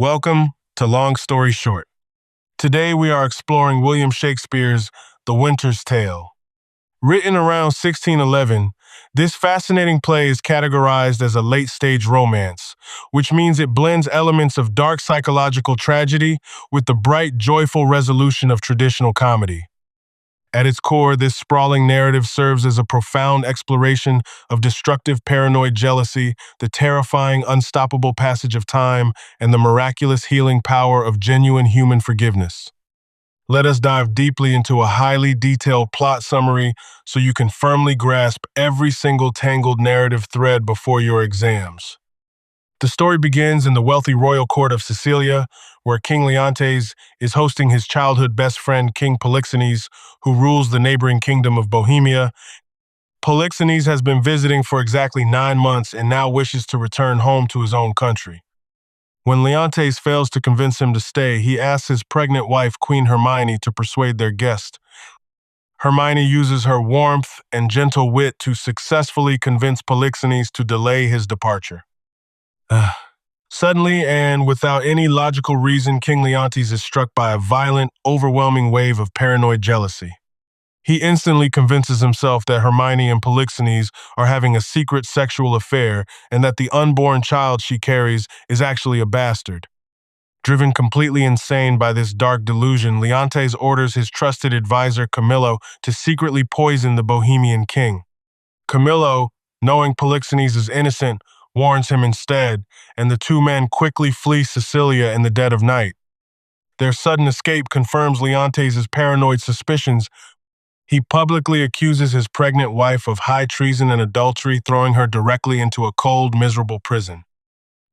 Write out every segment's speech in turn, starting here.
Welcome to Long Story Short. Today we are exploring William Shakespeare's The Winter's Tale. Written around 1611, this fascinating play is categorized as a late-stage romance, which means it blends elements of dark psychological tragedy with the bright, joyful resolution of traditional comedy. At its core, this sprawling narrative serves as a profound exploration of destructive paranoid jealousy, the terrifying, unstoppable passage of time, and the miraculous healing power of genuine human forgiveness. Let us dive deeply into a highly detailed plot summary so you can firmly grasp every single tangled narrative thread before your exams. The story begins in the wealthy royal court of Sicilia, where King Leontes is hosting his childhood best friend, King Polixenes, who rules the neighboring kingdom of Bohemia. Polixenes has been visiting for exactly 9 months and now wishes to return home to his own country. When Leontes fails to convince him to stay, he asks his pregnant wife, Queen Hermione, to persuade their guest. Hermione uses her warmth and gentle wit to successfully convince Polixenes to delay his departure. Suddenly, and without any logical reason, King Leontes is struck by a violent, overwhelming wave of paranoid jealousy. He instantly convinces himself that Hermione and Polixenes are having a secret sexual affair and that the unborn child she carries is actually a bastard. Driven completely insane by this dark delusion, Leontes orders his trusted advisor Camillo to secretly poison the Bohemian king. Camillo, knowing Polixenes is innocent, warns him instead, and the two men quickly flee Sicilia in the dead of night. Their sudden escape confirms Leontes' paranoid suspicions. He publicly accuses his pregnant wife of high treason and adultery, throwing her directly into a cold, miserable prison.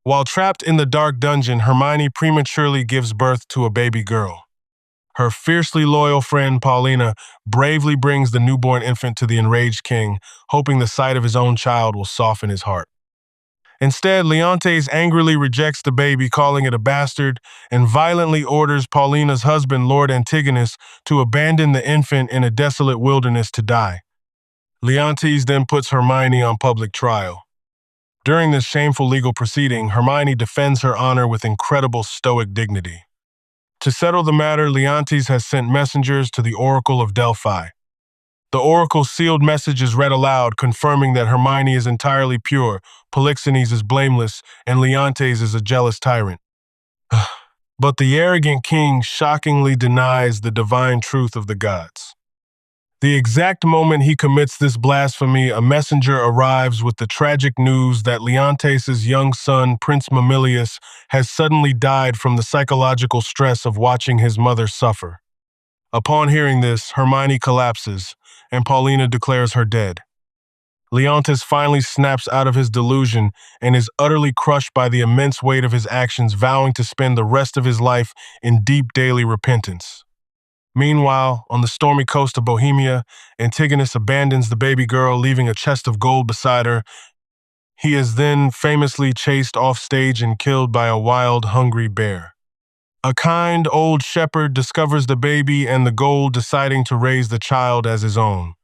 While trapped in the dark dungeon, Hermione prematurely gives birth to a baby girl. Her fiercely loyal friend Paulina bravely brings the newborn infant to the enraged king, hoping the sight of his own child will soften his heart. Instead, Leontes angrily rejects the baby, calling it a bastard, and violently orders Paulina's husband, Lord Antigonus, to abandon the infant in a desolate wilderness to die. Leontes then puts Hermione on public trial. During this shameful legal proceeding, Hermione defends her honor with incredible stoic dignity. To settle the matter, Leontes has sent messengers to the Oracle of Delphi. The oracle's sealed message is read aloud, confirming that Hermione is entirely pure, Polixenes is blameless, and Leontes is a jealous tyrant. But the arrogant king shockingly denies the divine truth of the gods. The exact moment he commits this blasphemy, a messenger arrives with the tragic news that Leontes' young son, Prince Mamilius, has suddenly died from the psychological stress of watching his mother suffer. Upon hearing this, Hermione collapses, and Paulina declares her dead. Leontes finally snaps out of his delusion and is utterly crushed by the immense weight of his actions, vowing to spend the rest of his life in deep daily repentance. Meanwhile, on the stormy coast of Bohemia, Antigonus abandons the baby girl, leaving a chest of gold beside her. He is then famously chased off stage and killed by a wild, hungry bear. A kind old shepherd discovers the baby and the gold, deciding to raise the child as his own.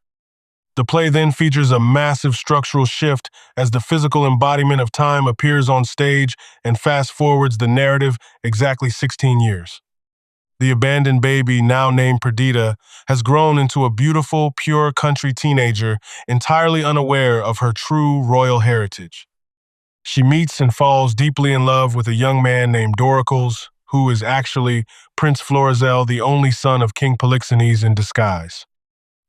The play then features a massive structural shift as the physical embodiment of time appears on stage and fast-forwards the narrative exactly 16 years. The abandoned baby, now named Perdita, has grown into a beautiful, pure country teenager, entirely unaware of her true royal heritage. She meets and falls deeply in love with a young man named Doricles, who is actually Prince Florizel, the only son of King Polixenes in disguise.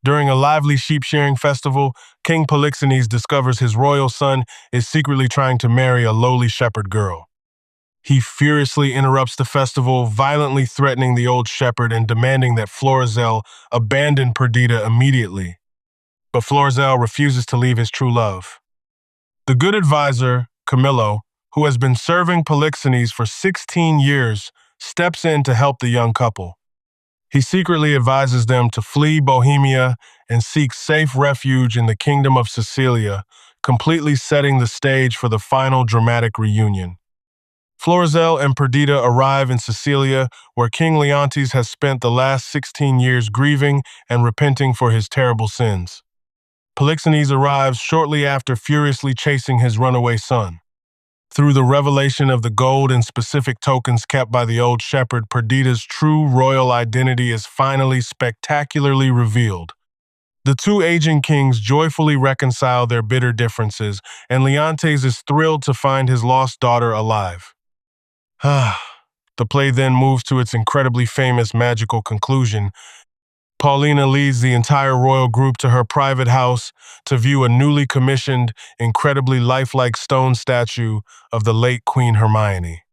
During a lively sheep-shearing festival, King Polixenes discovers his royal son is secretly trying to marry a lowly shepherd girl. He furiously interrupts the festival, violently threatening the old shepherd and demanding that Florizel abandon Perdita immediately. But Florizel refuses to leave his true love. The good advisor, Camillo, who has been serving Polixenes for 16 years, steps in to help the young couple. He secretly advises them to flee Bohemia and seek safe refuge in the kingdom of Sicilia, completely setting the stage for the final dramatic reunion. Florizel and Perdita arrive in Sicilia, where King Leontes has spent the last 16 years grieving and repenting for his terrible sins. Polixenes arrives shortly after, furiously chasing his runaway son. Through the revelation of the gold and specific tokens kept by the old shepherd, Perdita's true royal identity is finally spectacularly revealed. The two aging kings joyfully reconcile their bitter differences, and Leontes is thrilled to find his lost daughter alive. The play then moves to its incredibly famous magical conclusion. Paulina leads the entire royal group to her private house to view a newly commissioned, incredibly lifelike stone statue of the late Queen Hermione.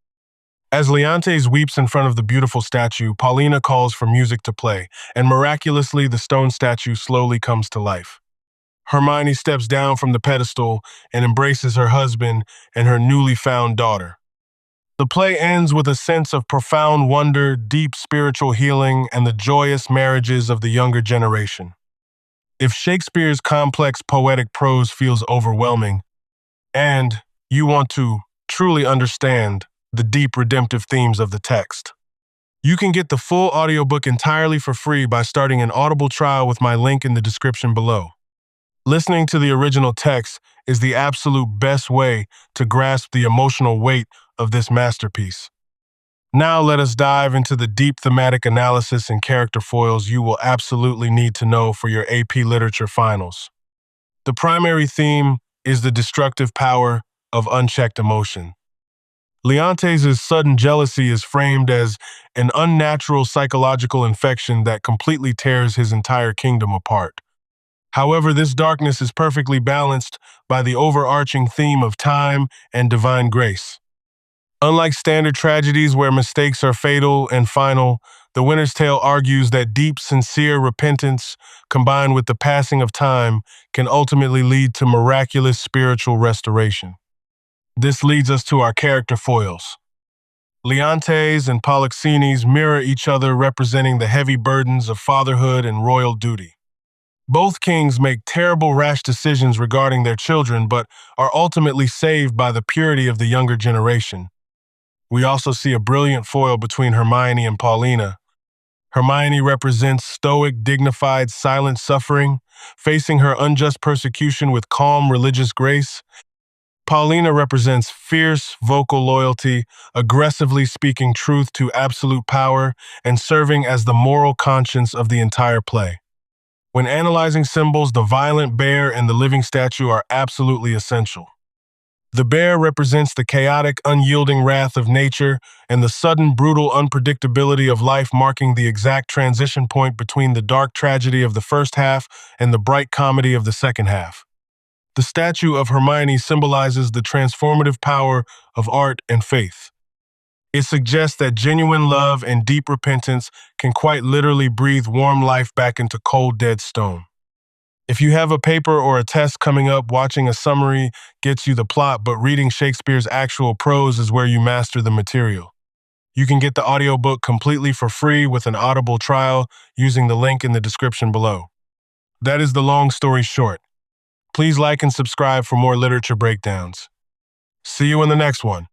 As Leontes weeps in front of the beautiful statue, Paulina calls for music to play, and miraculously the stone statue slowly comes to life. Hermione steps down from the pedestal and embraces her husband and her newly found daughter. The play ends with a sense of profound wonder, deep spiritual healing, and the joyous marriages of the younger generation. If Shakespeare's complex poetic prose feels overwhelming, and you want to truly understand the deep redemptive themes of the text, you can get the full audiobook entirely for free by starting an Audible trial with my link in the description below. Listening to the original text is the absolute best way to grasp the emotional weight of this masterpiece. Now let us dive into the deep thematic analysis and character foils you will absolutely need to know for your AP Literature finals. The primary theme is the destructive power of unchecked emotion. Leontes' sudden jealousy is framed as an unnatural psychological infection that completely tears his entire kingdom apart. However, this darkness is perfectly balanced by the overarching theme of time and divine grace. Unlike standard tragedies where mistakes are fatal and final, The Winter's Tale argues that deep, sincere repentance, combined with the passing of time, can ultimately lead to miraculous spiritual restoration. This leads us to our character foils. Leontes and Polixenes mirror each other, representing the heavy burdens of fatherhood and royal duty. Both kings make terrible, rash decisions regarding their children, but are ultimately saved by the purity of the younger generation. We also see a brilliant foil between Hermione and Paulina. Hermione represents stoic, dignified, silent suffering, facing her unjust persecution with calm, religious grace. Paulina represents fierce, vocal loyalty, aggressively speaking truth to absolute power, and serving as the moral conscience of the entire play. When analyzing symbols, the violent bear and the living statue are absolutely essential. The bear represents the chaotic, unyielding wrath of nature and the sudden, brutal unpredictability of life, marking the exact transition point between the dark tragedy of the first half and the bright comedy of the second half. The statue of Hermione symbolizes the transformative power of art and faith. It suggests that genuine love and deep repentance can quite literally breathe warm life back into cold, dead stone. If you have a paper or a test coming up, watching a summary gets you the plot, but reading Shakespeare's actual prose is where you master the material. You can get the audiobook completely for free with an Audible trial using the link in the description below. That is the long story short. Please like and subscribe for more literature breakdowns. See you in the next one.